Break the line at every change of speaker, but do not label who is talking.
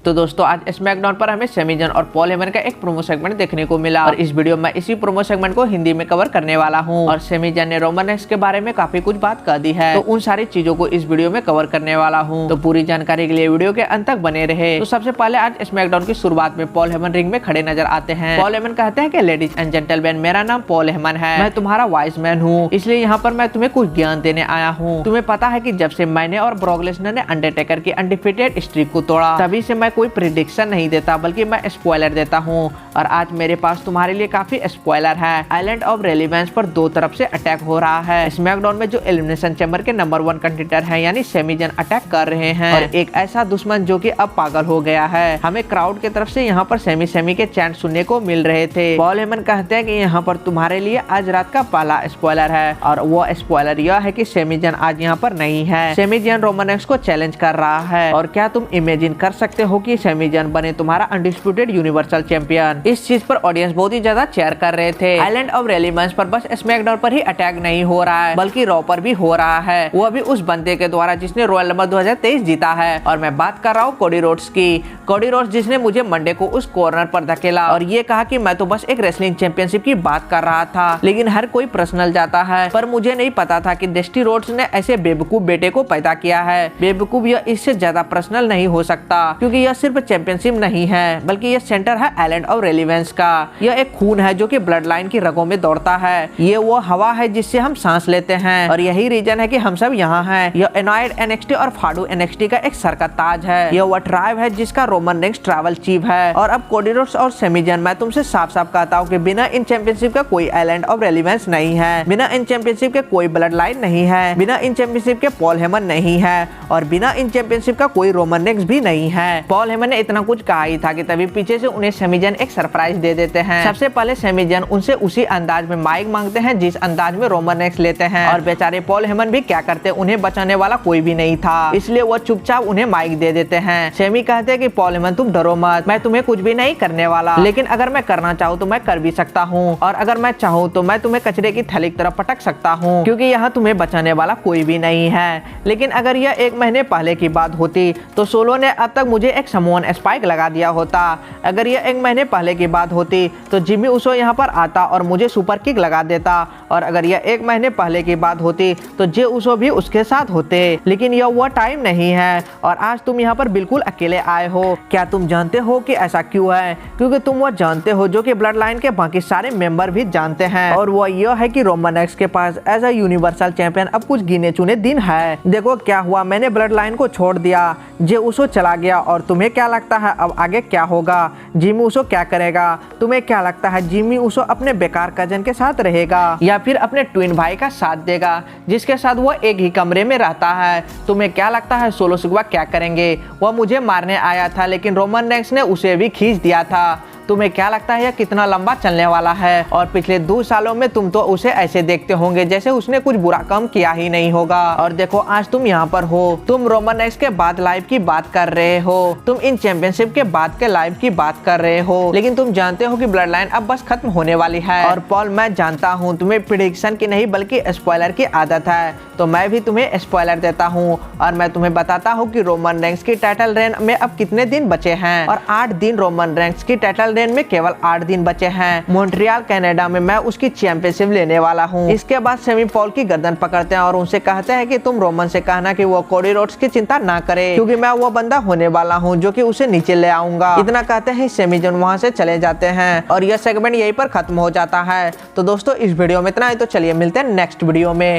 तो दोस्तों आज स्मैकडाउन पर हमें सैमी जन और पॉल हेमन का एक प्रोमो सेगमेंट देखने को मिला और इस वीडियो में इसी प्रोमो सेगमेंट को हिंदी में कवर करने वाला हूं। और सैमी जन ने रोमन रेंस के बारे में काफी कुछ बात कर दी है, तो उन सारी चीजों को इस वीडियो में कवर करने वाला हूं। तो पूरी जानकारी के लिए वीडियो के अंत तक बने रहे। तो सबसे पहले आज स्मैकडाउन की शुरुआत में पॉल हेमन रिंग में खड़े नजर आते हैं। पॉल हेमन कहते हैं कि लेडीज एंड जेंटलमैन, मेरा नाम पॉल हेमन है, मैं तुम्हारा वाइस मैन हूँ, इसलिए यहाँ पर मैं तुम्हें कुछ ज्ञान देने आया हूँ। तुम्हें पता है कि जब से मैंने और ब्रॉक लेसनर ने अंडरटेकर की अनडिफीटेड स्ट्रीक को तोड़ा, तभी से मैं कोई प्रेडिक्शन नहीं देता बल्कि मैं स्पॉइलर देता हूँ। और आज मेरे पास तुम्हारे लिए काफी स्पॉइलर है। आइलैंड ऑफ रेलेवेंस पर दो तरफ से अटैक हो रहा है। स्मैकडाउन में जो एलिमिनेशन चैम्बर के नंबर 1 कंटेंडर है यानी सैमी जन अटैक कर रहे हैं और एक ऐसा दुश्मन जो कि अब पागल हो गया है। हमें क्राउड की तरफ से यहाँ पर सैमी के चैंट सुनने को मिल रहे थे। पॉल हेमन कहते हैं कि यहाँ पर तुम्हारे लिए आज रात का पहला स्पॉइलर है और वो स्पॉइलर यह है कि सैमी जन आज यहाँ पर नहीं है। सैमी जन रोमन रेंस को चैलेंज कर रहा है और क्या तुम इमेजिन कर सकते हो कि सैमी जन बने तुम्हारा अनडिस्प्यूटेड यूनिवर्सल चैंपियन। इस चीज पर ऑडियंस बहुत ही ज्यादा चेयर कर रहे थे। आइलैंड ऑफ रेलेवेंस पर बस स्मैकडाउन पर ही अटैक नहीं हो रहा है बल्कि रॉ पर भी हो रहा है, वो भी उस बंदे के द्वारा जिसने रॉयल नंबर 2023 जीता है। और मैं बात कर रहा हूँ कोडी रोड्स की। कोडी रोड्स जिसने मुझे मंडे को उस कॉर्नर पर धकेला और ये कहा कि मैं तो बस एक रेसलिंग चैंपियनशिप की बात कर रहा था, लेकिन हर कोई पर्सनल जाता है। पर मुझे नहीं पता था कि डस्टी रोड्स ने ऐसे बेवकूफ बेटे को पैदा किया है। बेवकूफ यह इससे ज्यादा पर्सनल नहीं हो सकता, क्योंकि यह सिर्फ चैंपियनशिप नहीं है बल्कि यह सेंटर है आइलैंड ऑफ रेलेवेंस का। यह एक खून है जो कि ब्लड लाइन की रगों में दौड़ता है। ये वो हवा है जिससे हम सांस लेते हैं और यही रीजन है कि हम सब यहाँ हैं। यह एनॉइड एनएक्सटी और फाडू एनएक्सटी का एक सर का ताज है। यह वो ट्राइब है जिसका रोमन रेंस ट्रैवल चीफ है। और अब कोडी रोड्स और सैमी जन, मैं तुमसे साफ साफ कहता हूँ कि बिना इन चैंपियनशिप का कोई आइलैंड ऑफ रेलेवेंस नहीं है, बिना इन चैंपियनशिप के कोई ब्लड लाइन नहीं है, बिना इन चैंपियनशिप के पॉल हेमन नहीं है और बिना इन चैंपियनशिप का कोई रोमन रेंस भी नहीं है। पॉल हेमन ने इतना कुछ कहा ही था कि तभी पीछे से उन्हें सैमी जन एक सरप्राइज दे देते हैं। सबसे पहले सैमी जन उनसे उसी अंदाज में माइक मांगते हैं जिस अंदाज में रोमन रेंस लेते हैं और बेचारे पॉल हेमन भी क्या करते, उन्हें बचाने वाला कोई भी नहीं था, इसलिए वो चुपचाप उन्हें माइक दे देते हैं। सैमी कहते हैं कि पॉल हेमन तुम डरो मत, मैं तुम्हें कुछ भी नहीं करने वाला, लेकिन अगर मैं करना चाहूँ तो मैं कर भी सकता हूँ और अगर मैं चाहूँ तो मैं तुम्हें कचरे की थैली की तरफ पटक सकता हूँ, क्योंकि यहाँ तुम्हें बचाने वाला कोई भी नहीं है। लेकिन अगर यह 1 महीने पहले की बात होती तो सोलो ने अब तक मुझे एक समोन स्पाइक लगा दिया होता। अगर यह 1 महीने पहले की बात होती तो जिमी उसो यहाँ पर आता और मुझे सुपर किक लगा देता और अगर यह 1 महीने पहले की बात होती तो जे उसो भी उसके साथ होते। लेकिन यह वो टाइम नहीं है और आज तुम यहाँ पर बिल्कुल अकेले आए हो। क्या तुम जानते हो कि ऐसा क्यों है? क्योंकि तुम वो जानते हो जो कि ब्लड लाइन के बाकी सारे मेंबर भी जानते हैं और वो यह है कि रोमन रेंस के पास एज अ यूनिवर्सल चैंपियन अब कुछ गिने चुने दिन है। देखो क्या हुआ, मैंने ब्लड लाइन को छोड़ दिया, जे उसो चला गया और तुम्हें क्या लगता है अब आगे क्या होगा? जिमी उसो क्या करेगा? तुम्हें क्या लगता है जिमी उसो अपने बेकार कजन के साथ रहेगा या फिर अपने ट्विन भाई का साथ देगा जिसके साथ वो एक ही कमरे में रहता है? तुम्हें क्या लगता है सोलो सिग्मा क्या करेंगे? वो मुझे मारने आया था लेकिन रोमन रेंस ने उसे भी खींच दिया था। तुम्हें क्या लगता है यह कितना लंबा चलने वाला है? और पिछले 2 सालों में तुम तो उसे ऐसे देखते होंगे जैसे उसने कुछ बुरा काम किया ही नहीं होगा। और देखो आज तुम यहाँ पर हो, तुम रोमन रेंस के बाद लाइव की बात कर रहे हो, तुम इन चैंपियनशिप के बाद के लाइव की बात कर रहे हो, लेकिन तुम जानते हो कि ब्लड लाइन अब बस खत्म होने वाली है। और पॉल मैं जानता हूँ तुम्हें प्रेडिक्शन की नहीं बल्कि स्पॉइलर की आदत है, तो मैं भी तुम्हें स्पॉइलर देता हूँ और मैं तुम्हें बताता हूँ कि रोमन रेंस की टाइटल रेन में अब कितने दिन बचे हैं। और 8 दिन रोमन रेंस की टाइटल रेन में केवल 8 दिन बचे हैं। मॉन्ट्रियल कनाडा में मैं उसकी चैंपियनशिप लेने वाला हूँ। इसके बाद सैमी पॉल की गर्दन पकड़ते हैं और उनसे कहते हैं कि तुम रोमन से कहना कि वो कोडी रोड्स की चिंता ना करे, क्योंकि मैं वो बंदा होने वाला हूँ जो कि उसे नीचे ले आऊंगा। इतना कहते हैं सैमी जन वहाँ से चले जाते हैं और यह सेगमेंट यहीं पर खत्म हो जाता है। तो दोस्तों इस वीडियो में इतना ही, तो चलिए मिलते हैं नेक्स्ट वीडियो में।